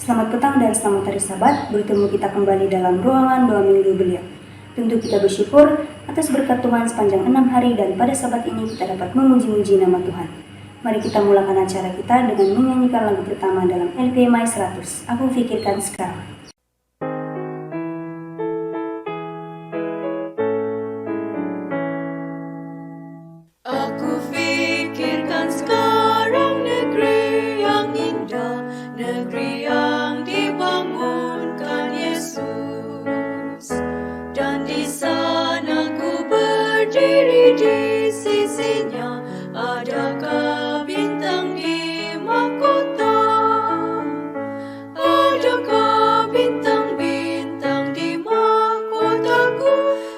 Selamat petang dan selamat hari Sabat. Bertemu kita kembali dalam ruangan doa minggu belia. Tentu kita bersyukur atas berkat Tuhan sepanjang 6 hari dan pada Sabat ini kita dapat memuji-muji nama Tuhan. Mari kita mulakan acara kita dengan menyanyikan lagu pertama dalam LPMI 100. Aku pikirkan sekarang. Aku fikirkan sekarang negeri yang indah, negeri yang dibangunkan Yesus. Dan di sana ku berdiri di sisinya, adakah bintang di mahkota? Adakah bintang-bintang di mahkotaku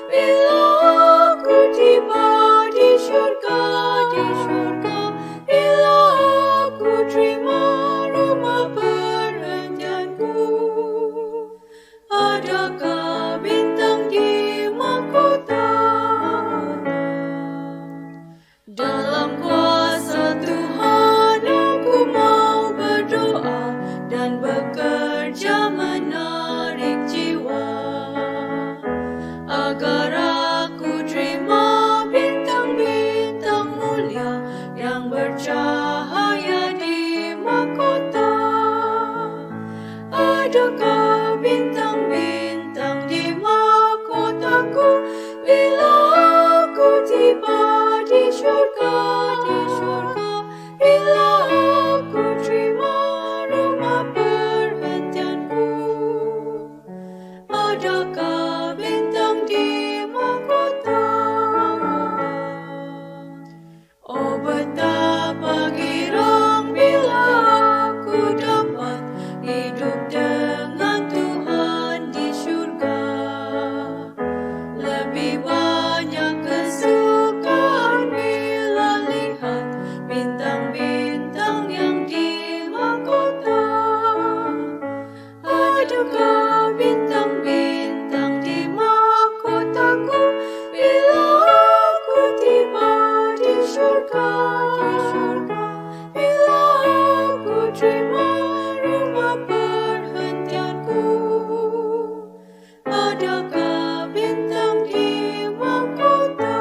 bila aku tiba di syurga, bila aku terima rumah perhentianku? Adakah bintang di mahkota? Dalam kuasa Tuhan aku mau berdoa dan bekerja menarik jiwa, agar aku terima bintang-bintang mulia yang bercahaya di mahkota. Adakah bintang-bintang di mahkotaku bila aku tiba di syurga, bila aku terima rumah perhentianku? Adakah bintang di mahkota? Oh, betapa girang bila aku dapat hidup dengan Tuhan di syurga. Lebih banyak kesukaan bila lihat bintang-bintang yang di mahkota. Adakah bintang-bintang di mahkotaku bila aku tiba di syurga, bila aku terima rumah perhentianku? Adakah bintang di mahkota?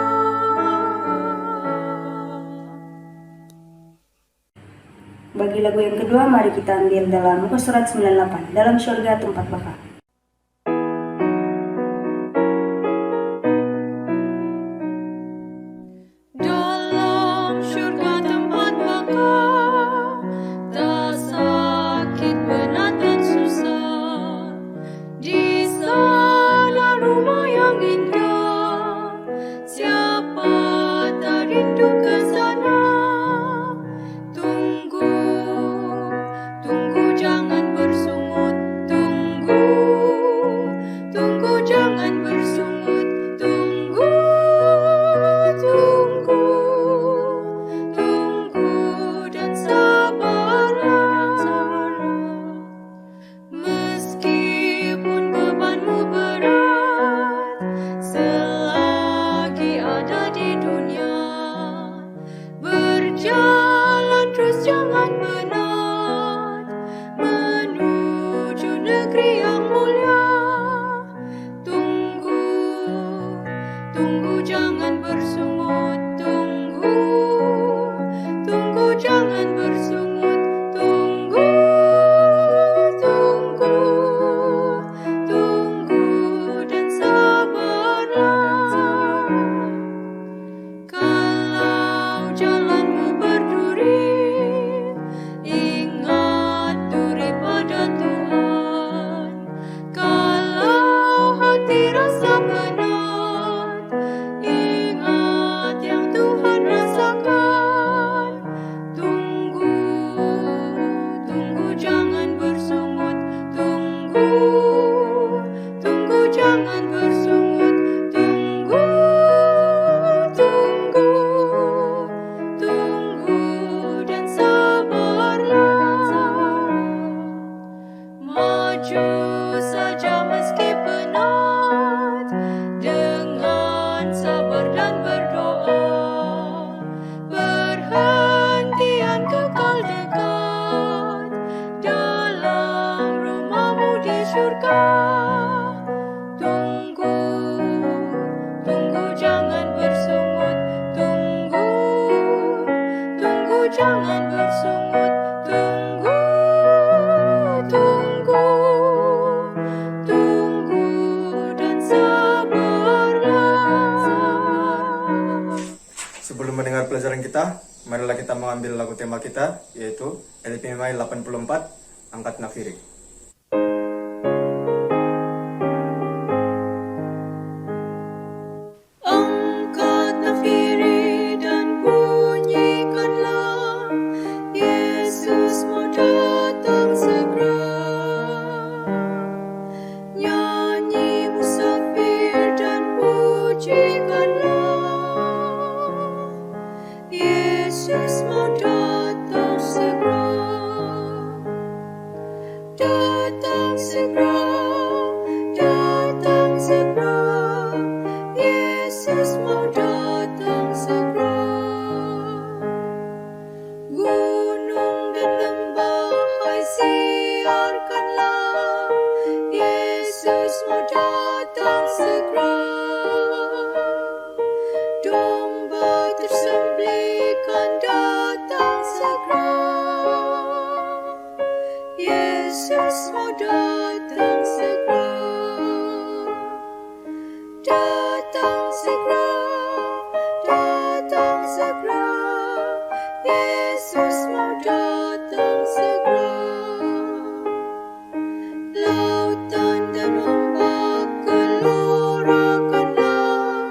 Bagi lagu yang kedua, mari kita ambil dalam Muka Surat 98, dalam syurga tempat baka. Dalam syurga tempat baka, tak sakit, penat dan susah. Di sana rumah yang indah, siapa tak rindu ke sana? Tunggu, tunggu jangan bersungut, tunggu. sebelum mendengar pelajaran kita, marilah kita mengambil lagu tema kita, yaitu LPMI 84, Angkat Nafiri. Angkat nafiri dan bunyikanlah, Yesus mau datang segera. Nyanyi musafir dan pujikanlah, Yesus mau datang segera. Datang segera, datang segera, Yesus mau datang segera. Gunung dan lembah, hai siarkanlah, Yesus mau datang segera. Domba tersembelihkan datang segera, Yesus mau datang segera. Datang segera, datang segera, Yesus mau datang segera. Lautan dan ombak gelorakanlah,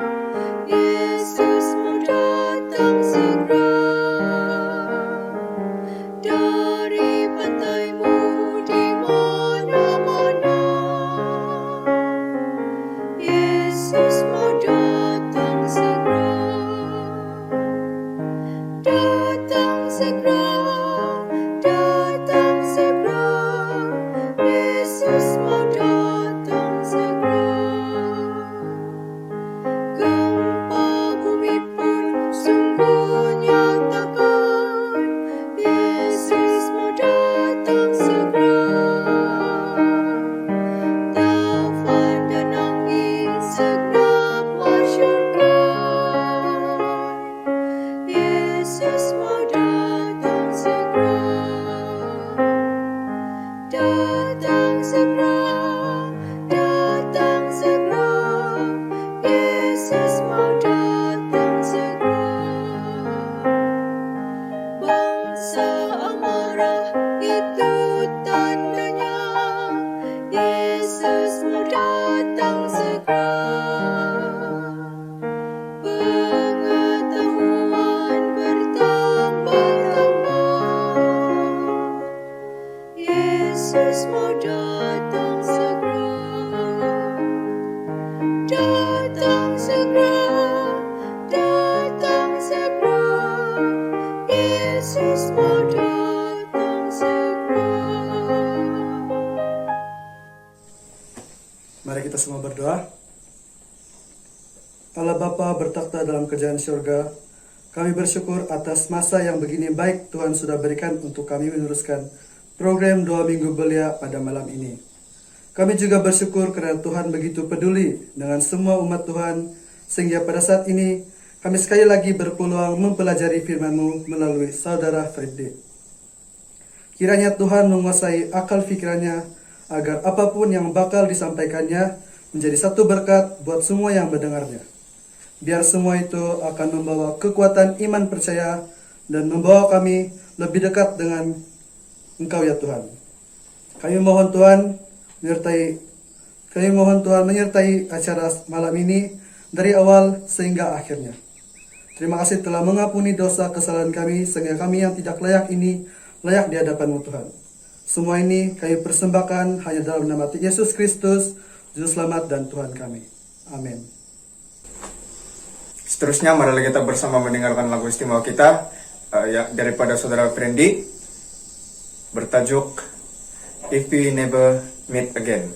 Yesus mau datang segera. Dari pantaimu di mana-mana, Yesus mau datang segera. Datang segera, datang segera, Yesus mau datang segera. Gempa bumi pun sungguh nyatakan, Yesus mau datang segera. Taufan dan angin segenap masyarakat, Yesus mau datang segera. Datang segera, datang segera, Yesus mau datang segera. Bangsa amarah itu tandanya, Yesus mau datang segera. Pengetahuan bertambah-tambah, Yesus mau datang segera. Datang segera, datang segera, Yesus mau datang segera. Mari kita semua berdoa. Allah Bapa bertakhta dalam kerajaan surga, kami bersyukur atas masa yang begini baik Tuhan sudah berikan untuk kami meneruskan program 2 Minggu Belia pada malam ini. Kami juga bersyukur karena Tuhan begitu peduli dengan semua umat Tuhan, sehingga pada saat ini kami sekali lagi berpeluang mempelajari firman-Mu melalui Saudara Freddy. Kiranya Tuhan menguasai akal pikirannya, agar apapun yang bakal disampaikannya menjadi satu berkat buat semua yang mendengarnya. Biar semua itu akan membawa kekuatan iman percaya dan membawa kami lebih dekat dengan Engkau ya Tuhan. Kami mohon Tuhan menyertai acara malam ini dari awal sehingga akhirnya. Terima kasih telah mengampuni dosa kesalahan kami, sehingga kami yang tidak layak ini layak di hadapan-Mu Tuhan. Semua ini kami persembahkan hanya dalam nama Yesus Kristus, Juru Selamat dan Tuhan kami. Amin. Seterusnya, marilah kita bersama mendengarkan lagu istimewa kita daripada Saudara Fendi, bertajuk If We Never Meet Again.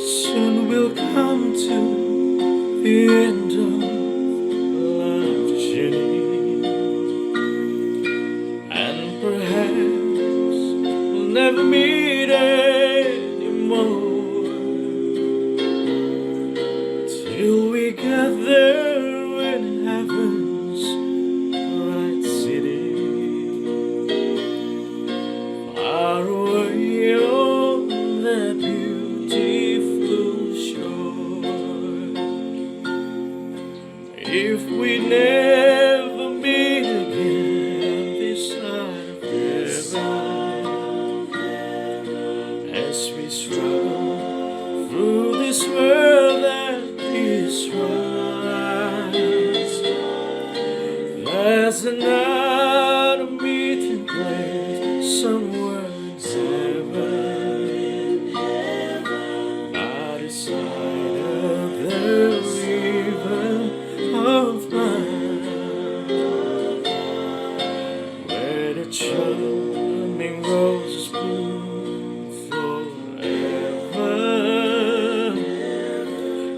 Soon we'll come to the end of life's journey, and perhaps we'll never meet anymore till we get there in heaven's bright city, far away on that beautiful as we struggle through this world that is rise. There's another meeting place somewhere in heaven, by the side of the river of life, where the charming roses bloom forever,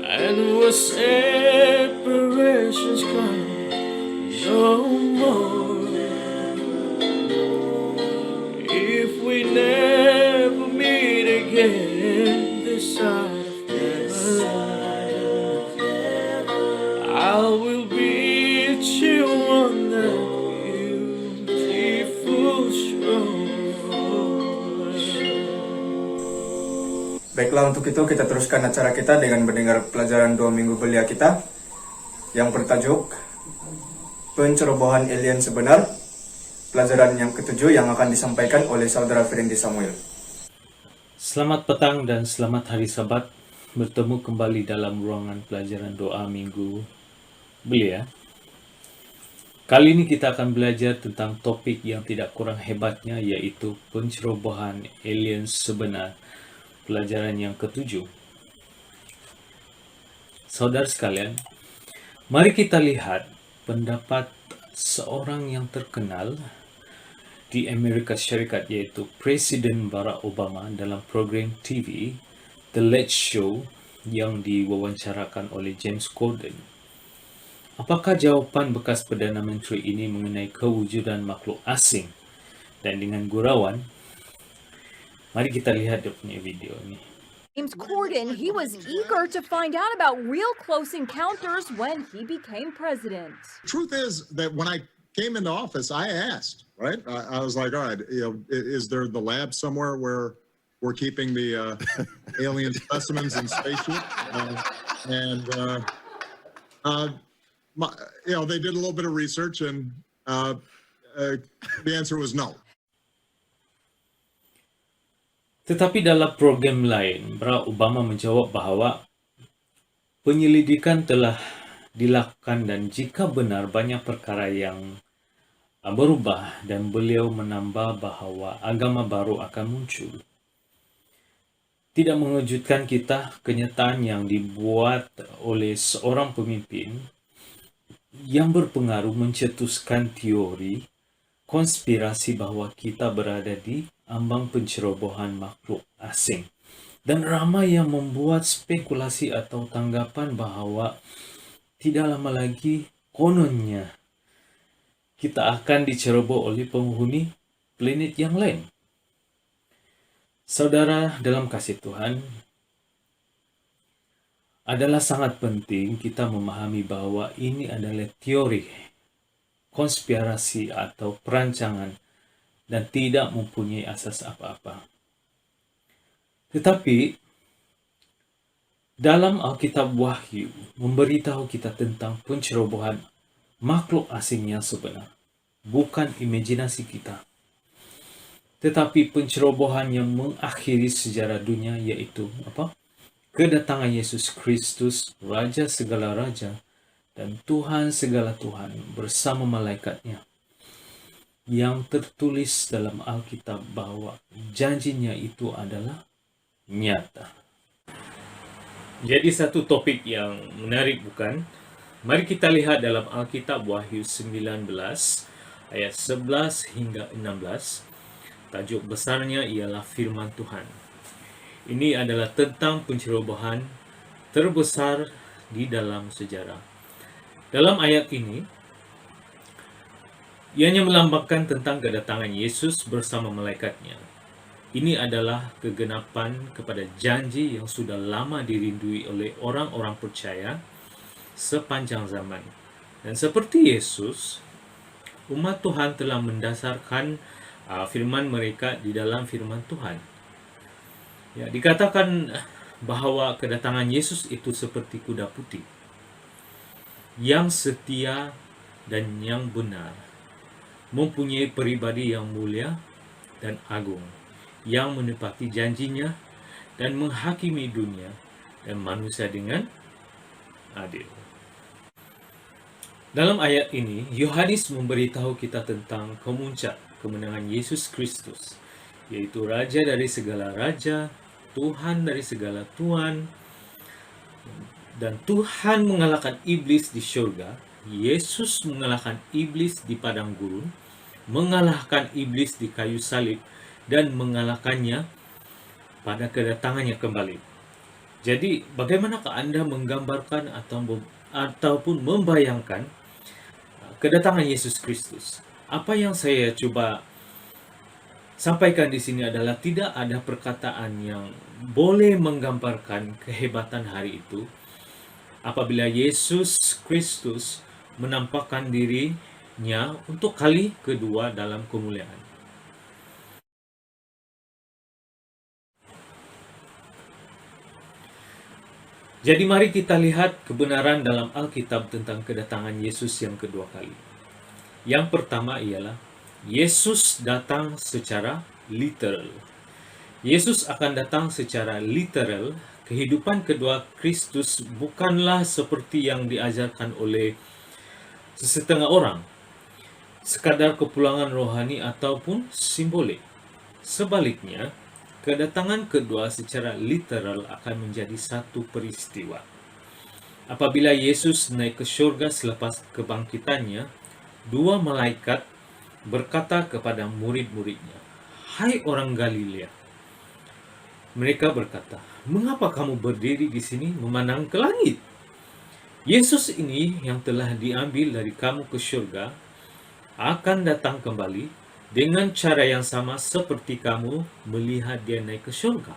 and where separations come no more. If we never meet again this side of heaven, I will be you on that beautiful shore. Baiklah, untuk itu kita teruskan acara kita dengan mendengar pelajaran 2 minggu belia kita yang bertajuk Pencerobohan Alien Sebenar, pelajaran yang ketujuh yang akan disampaikan oleh Saudara Ferendi Samuel. Selamat petang dan selamat hari Sabat. Bertemu kembali dalam ruangan pelajaran doa minggu belia. Kali ini kita akan belajar tentang topik yang tidak kurang hebatnya, yaitu pencerobohan alien sebenar, pelajaran yang ketujuh. Saudara sekalian, mari kita lihat pendapat seorang yang terkenal di Amerika Syarikat, yaitu Presiden Barack Obama, dalam program TV The Late Show yang diwawancarakan oleh James Corden. Apakah jawapan bekas Perdana Menteri ini mengenai kewujudan makhluk asing? Dan dengan gurauan, mari kita lihat dia punya video ini. James Corden, he was eager to find out about real close encounters when he became president. Truth is that when I came into office, I asked, right? I was like, all right, is there the lab somewhere where we're keeping the alien specimens in spaceship? They did a little bit of research, and the answer was no. Tetapi dalam program lain, Barack Obama menjawab bahawa penyelidikan telah dilakukan dan jika benar banyak perkara yang berubah, dan beliau menambah bahawa agama baru akan muncul. Tidak mengejutkan kita, kenyataan yang dibuat oleh seorang pemimpin yang berpengaruh mencetuskan teori konspirasi bahawa kita berada di ambang pencerobohan makhluk asing. Dan ramai yang membuat spekulasi atau tanggapan bahawa tidak lama lagi kononnya kita akan diceroboh oleh penghuni planet yang lain. Saudara dalam kasih Tuhan, adalah sangat penting kita memahami bahawa ini adalah teori konspirasi atau perancangan dan tidak mempunyai asas apa-apa. Tetapi dalam Alkitab Wahyu memberitahu kita tentang pencerobohan makhluk asing yang sebenar, bukan imajinasi kita, tetapi pencerobohan yang mengakhiri sejarah dunia, yaitu kedatangan Yesus Kristus, Raja segala raja dan Tuhan segala Tuhan bersama malaikatnya, yang tertulis dalam Alkitab bahawa janjinya itu adalah nyata. Jadi satu topik yang menarik, bukan? Mari kita lihat dalam Alkitab Wahyu 19 ayat 11 hingga 16. Tajuk besarnya ialah firman Tuhan. Ini adalah tentang pencerobohan terbesar di dalam sejarah. Dalam ayat ini, ianya melambangkan tentang kedatangan Yesus bersama malaikatnya. Ini adalah kegenapan kepada janji yang sudah lama dirindui oleh orang-orang percaya sepanjang zaman. Dan seperti Yesus, umat Tuhan telah mendasarkan firman mereka di dalam firman Tuhan. Ya, dikatakan bahawa kedatangan Yesus itu seperti kuda putih yang setia dan yang benar, mempunyai peribadi yang mulia dan agung. yang menepati janjinya dan menghakimi dunia dan manusia dengan adil. Dalam ayat ini, Yohanes memberitahu kita tentang kemuncak kemenangan Yesus Kristus, yaitu Raja dari segala raja, Tuhan dari segala tuan, dan Tuhan mengalahkan iblis di surga. Yesus mengalahkan iblis di padang gurun, mengalahkan iblis di kayu salib, dan mengalahkannya pada kedatangannya kembali. Jadi, bagaimanakah Anda menggambarkan ataupun membayangkan kedatangan Yesus Kristus? Apa yang saya coba sampaikan di sini adalah tidak ada perkataan yang boleh menggambarkan kehebatan hari itu apabila Yesus Kristus menampakkan dirinya untuk kali kedua dalam kemuliaan. Jadi mari kita lihat kebenaran dalam Alkitab tentang kedatangan Yesus yang kedua kali. Yang pertama ialah Yesus datang secara literal. Yesus akan datang secara literal. Kehidupan kedua Kristus bukanlah seperti yang diajarkan oleh sesetengah orang, sekadar kepulangan rohani ataupun simbolik. Sebaliknya, kedatangan kedua secara literal akan menjadi satu peristiwa. Apabila Yesus naik ke surga selepas kebangkitannya, dua malaikat berkata kepada murid-muridnya, "Hai orang Galilea." Mereka berkata, "Mengapa kamu berdiri di sini memandang ke langit? Yesus ini yang telah diambil dari kamu ke surga akan datang kembali dengan cara yang sama seperti kamu melihat dia naik ke surga."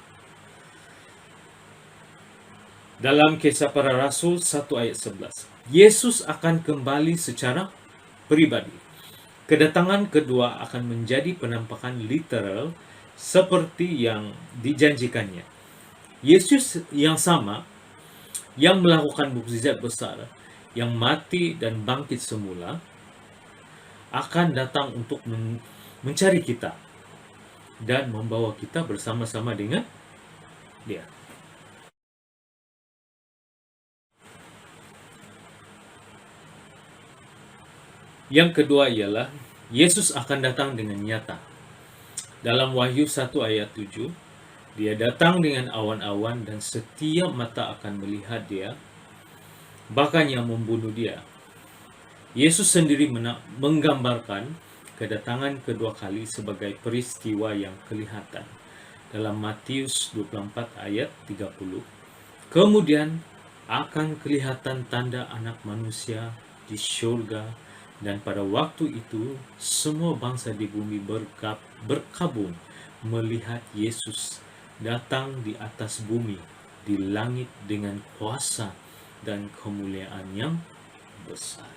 Dalam Kisah Para Rasul 1 ayat 11, Yesus akan kembali secara pribadi. Kedatangan kedua akan menjadi penampakan literal seperti yang dijanjikannya. Yesus yang sama, yang melakukan mukjizat besar, yang mati dan bangkit semula, akan datang untuk mencari kita dan membawa kita bersama-sama dengan Dia. Yang kedua ialah Yesus akan datang dengan nyata. Dalam Wahyu 1 ayat 7, Dia datang dengan awan-awan dan setiap mata akan melihat Dia, bahkan yang membunuh Dia. Yesus sendiri menggambarkan kedatangan kedua kali sebagai peristiwa yang kelihatan. Dalam Matius 24 ayat 30, kemudian akan kelihatan tanda Anak Manusia di surga, dan pada waktu itu semua bangsa di bumi berkabung melihat Yesus datang di atas bumi, di langit dengan kuasa dan kemuliaan yang besar.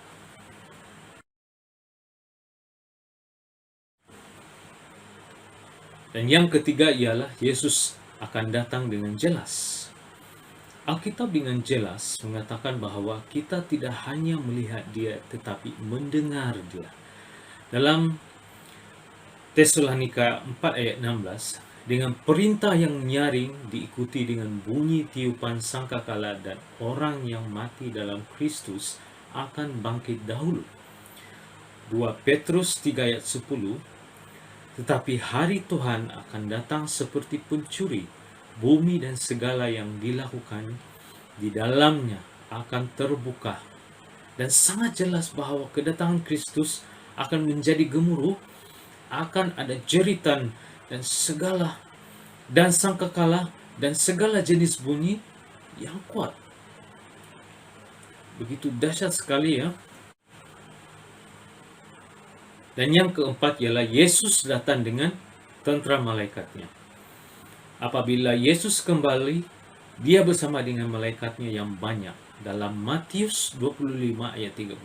Dan yang ketiga ialah Yesus akan datang dengan jelas. Alkitab dengan jelas mengatakan bahwa kita tidak hanya melihat Dia tetapi mendengar Dia. Dalam Tesalonika 4 ayat 16, dengan perintah yang nyaring diikuti dengan bunyi tiupan sangkakala dan orang yang mati dalam Kristus akan bangkit dahulu. 2 Petrus 3 ayat 10, tetapi hari Tuhan akan datang seperti pencuri, bumi dan segala yang dilakukan di dalamnya akan terbuka. Dan sangat jelas bahwa kedatangan Kristus akan menjadi gemuruh, akan ada jeritan dan sangkakala dan segala jenis bunyi yang kuat. Begitu dahsyat sekali ya. Dan yang keempat ialah Yesus datang dengan tentera malaikatnya. Apabila Yesus kembali, Dia bersama dengan malaikatnya yang banyak. Dalam Matius 25 ayat 31,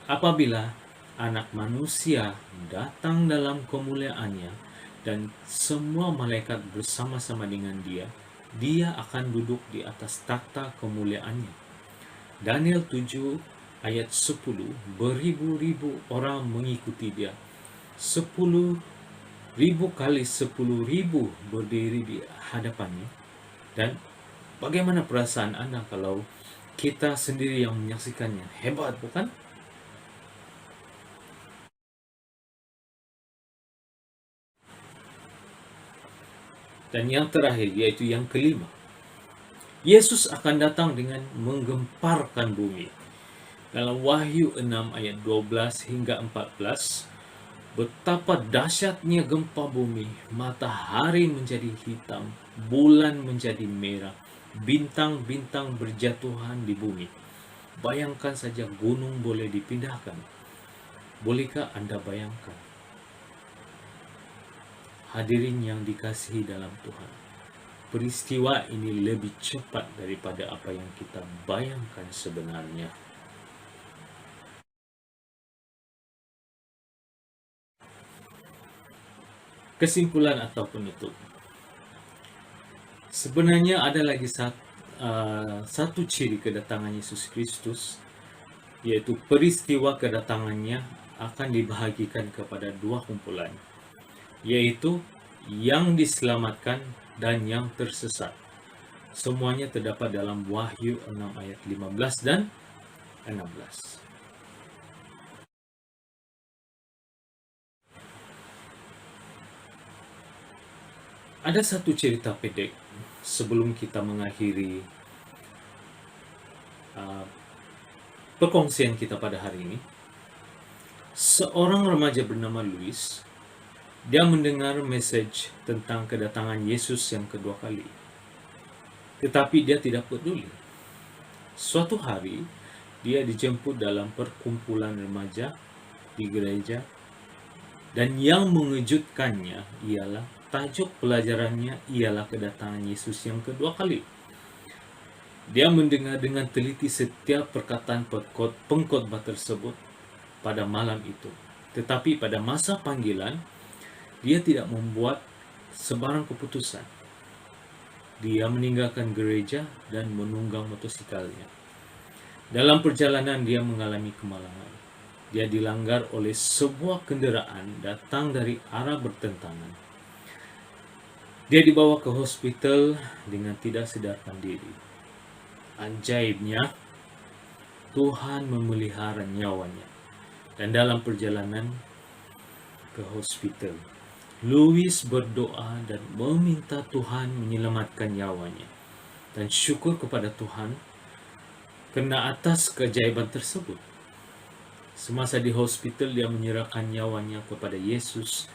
apabila Anak Manusia datang dalam kemuliaannya dan semua malaikat bersama-sama dengan Dia, Dia akan duduk di atas takhta kemuliaannya. Daniel 7 ayat 10, beribu-ribu orang mengikuti Dia. 10.000 ribu kali 10.000 berdiri di hadapannya. Dan bagaimana perasaan Anda kalau kita sendiri yang menyaksikannya? Hebat, bukan? Dan yang terakhir, yaitu yang kelima, Yesus akan datang dengan menggemparkan bumi. Dalam Wahyu 6 ayat 12 hingga 14, betapa dahsyatnya gempa bumi, matahari menjadi hitam, bulan menjadi merah, bintang-bintang berjatuhan di bumi. Bayangkan saja gunung boleh dipindahkan. Bolehkah Anda bayangkan? Hadirin yang dikasihi dalam Tuhan, peristiwa ini lebih cepat daripada apa yang kita bayangkan sebenarnya. Kesimpulan atau penutup. Sebenarnya ada lagi satu ciri kedatangan Yesus Kristus, yaitu peristiwa kedatangannya akan dibahagikan kepada dua kumpulan, yaitu yang diselamatkan dan yang tersesat. Semuanya terdapat dalam Wahyu 6 ayat 15 dan 16. Ada satu cerita pendek sebelum kita mengakhiri perkongsian kita pada hari ini. Seorang remaja bernama Louis, dia mendengar message tentang kedatangan Yesus yang kedua kali. Tetapi dia tidak peduli. Suatu hari, dia dijemput dalam perkumpulan remaja di gereja, dan yang mengejutkannya ialah tajuk pelajarannya ialah kedatangan Yesus yang kedua kali. Dia mendengar dengan teliti setiap perkataan pengkhotbah tersebut pada malam itu. Tetapi pada masa panggilan, dia tidak membuat sebarang keputusan. Dia meninggalkan gereja dan menunggang motorsikalnya. Dalam perjalanan dia mengalami kemalangan. Dia dilanggar oleh sebuah kendaraan datang dari arah bertentangan. Dia dibawa ke hospital dengan tidak sadarkan diri. Ajaibnya, Tuhan memelihara nyawanya. Dan dalam perjalanan ke hospital, Louis berdoa dan meminta Tuhan menyelamatkan nyawanya. Dan syukur kepada Tuhan karena atas keajaiban tersebut. Semasa di hospital, dia menyerahkan nyawanya kepada Yesus.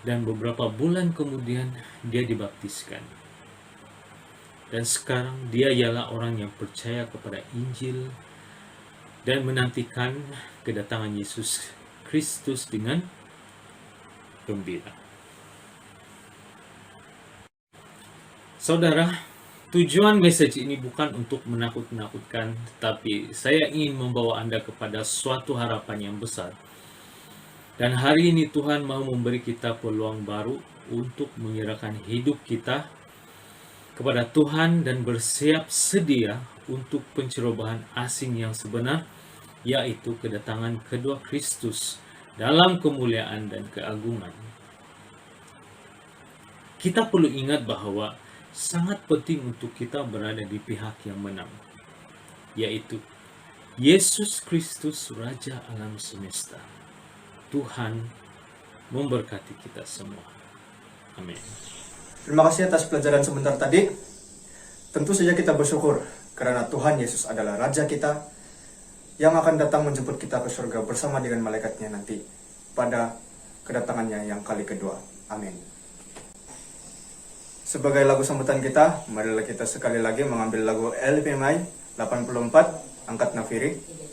Dan beberapa bulan kemudian dia dibaptiskan. Dan sekarang dia ialah orang yang percaya kepada Injil dan menantikan kedatangan Yesus Kristus dengan gembira. Saudara, tujuan message ini bukan untuk menakut-nakutkan, tetapi saya ingin membawa Anda kepada suatu harapan yang besar. Dan hari ini Tuhan mau memberi kita peluang baru untuk menyerahkan hidup kita kepada Tuhan dan bersiap sedia untuk pencerobohan asing yang sebenar, yaitu kedatangan kedua Kristus dalam kemuliaan dan keagungan. Kita perlu ingat bahwa sangat penting untuk kita berada di pihak yang menang, yaitu Yesus Kristus, Raja alam semesta. Tuhan memberkati kita semua. Amin. Terima kasih atas pelajaran sebentar tadi. Tentu saja kita bersyukur karena Tuhan Yesus adalah Raja kita yang akan datang menjemput kita ke surga bersama dengan malaikatnya nanti pada kedatangannya yang kali kedua. Amin. Sebagai lagu sambutan kita, marilah kita sekali lagi mengambil lagu LPMI 84, Angkat Nafiri.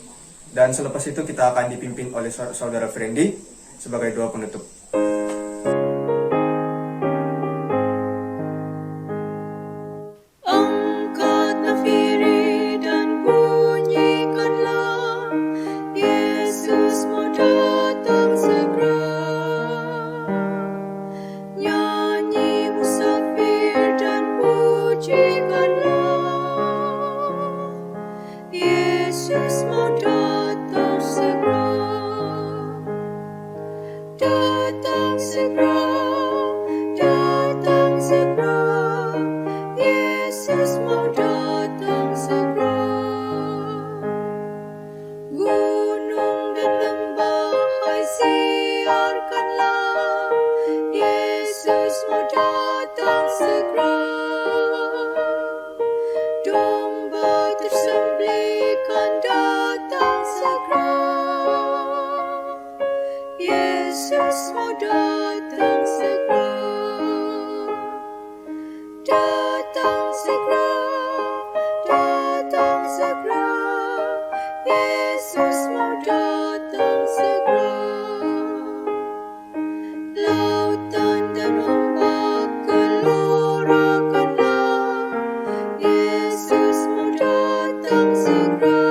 Dan selepas itu kita akan dipimpin oleh saudara Friendly sebagai doa penutup. Angkat nafiri dan bunyikanlah, Yesus mau datang segera. Nyanyi musafir dan pujikanlah, Yesus mau datang segera. segera. Domba tersembelih kan datang segera. Yesus mau datang segera. Datang segera, datang segera. Yesus mau datang segera. Lautan dan ombak gelorakanlah. Yesus mau datang segera.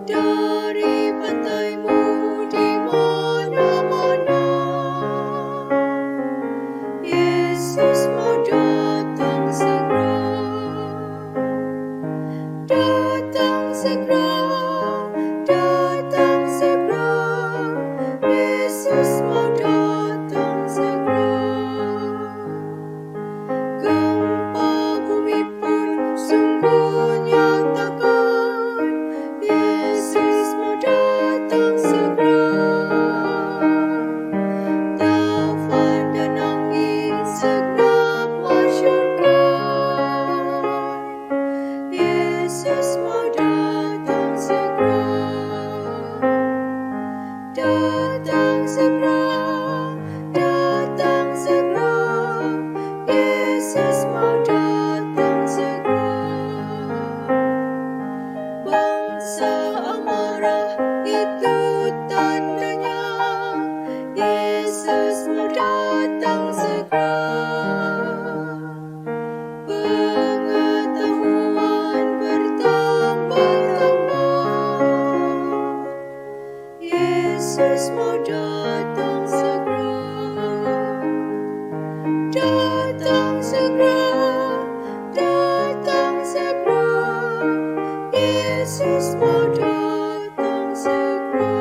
Dari pantaimu di mana-mana. Yesus mau datang segera. Datang segera, datang segera. Yesus mau datang segera. Gempa bumi pun sungguh nyatakan. Yesus mau datang segera. Taufan dan angin segenap masyarakat. Yesus mau datang segera. Datang segera, datang segera. Yesus mau datang segera. Bangsa amarah itu tandanya. Yesus mau datang segera. Pengetahuan bertambah-tambah. Yesus mau datang segera. Datang segera, datang segera. Yesus mau datang segera.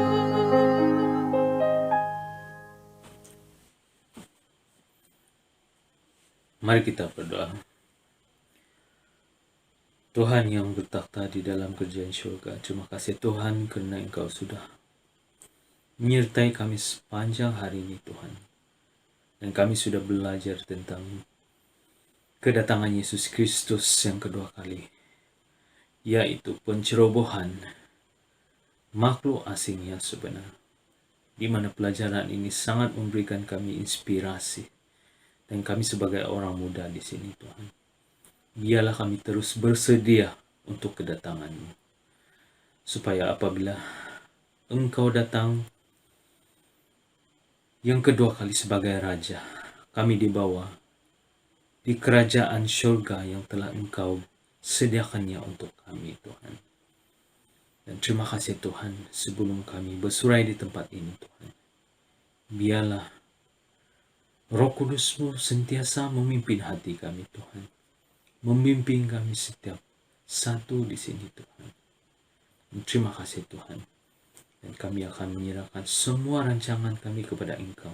Mari kita berdoa. Tuhan yang bertakhta di dalam kerajaan syurga, terima kasih Tuhan kerana Engkau sudah menyertai kami sepanjang hari ini Tuhan. Dan kami sudah belajar tentang kedatangan Yesus Kristus yang kedua kali, yaitu pencerobohan makhluk asing yang sebenar, di mana pelajaran ini sangat memberikan kami inspirasi. Dan kami sebagai orang muda di sini Tuhan, biarlah kami terus bersedia untuk kedatangan-Mu, supaya apabila Engkau datang yang kedua kali sebagai Raja, kami dibawa di kerajaan syurga yang telah Engkau sediakannya untuk kami Tuhan. Dan terima kasih Tuhan, sebelum kami bersurai di tempat ini Tuhan, biarlah Roh Kudus-Mu sentiasa memimpin hati kami Tuhan, membimbing kami setiap satu di sini Tuhan. Dan terima kasih Tuhan. Dan kami akan menyerahkan semua rancangan kami kepada Engkau,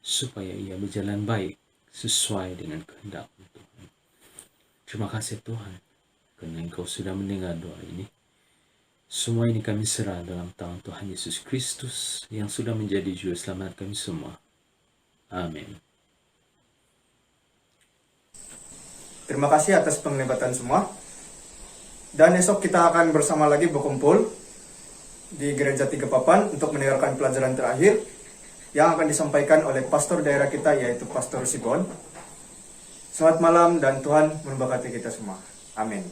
supaya ia berjalan baik sesuai dengan kehendak-Mu Tuhan. Terima kasih Tuhan, kerana Engkau sudah mendengar doa ini. Semua ini kami serah dalam tangan Tuhan Yesus Kristus yang sudah menjadi juru selamat kami semua. Amin. Terima kasih atas penglibatan semua. Dan esok kita akan bersama lagi berkumpul di Gereja Tiga Papan untuk mendengarkan pelajaran terakhir yang akan disampaikan oleh pastor daerah kita, yaitu Pastor Sigon. Selamat malam dan Tuhan memberkati kita semua. Amin.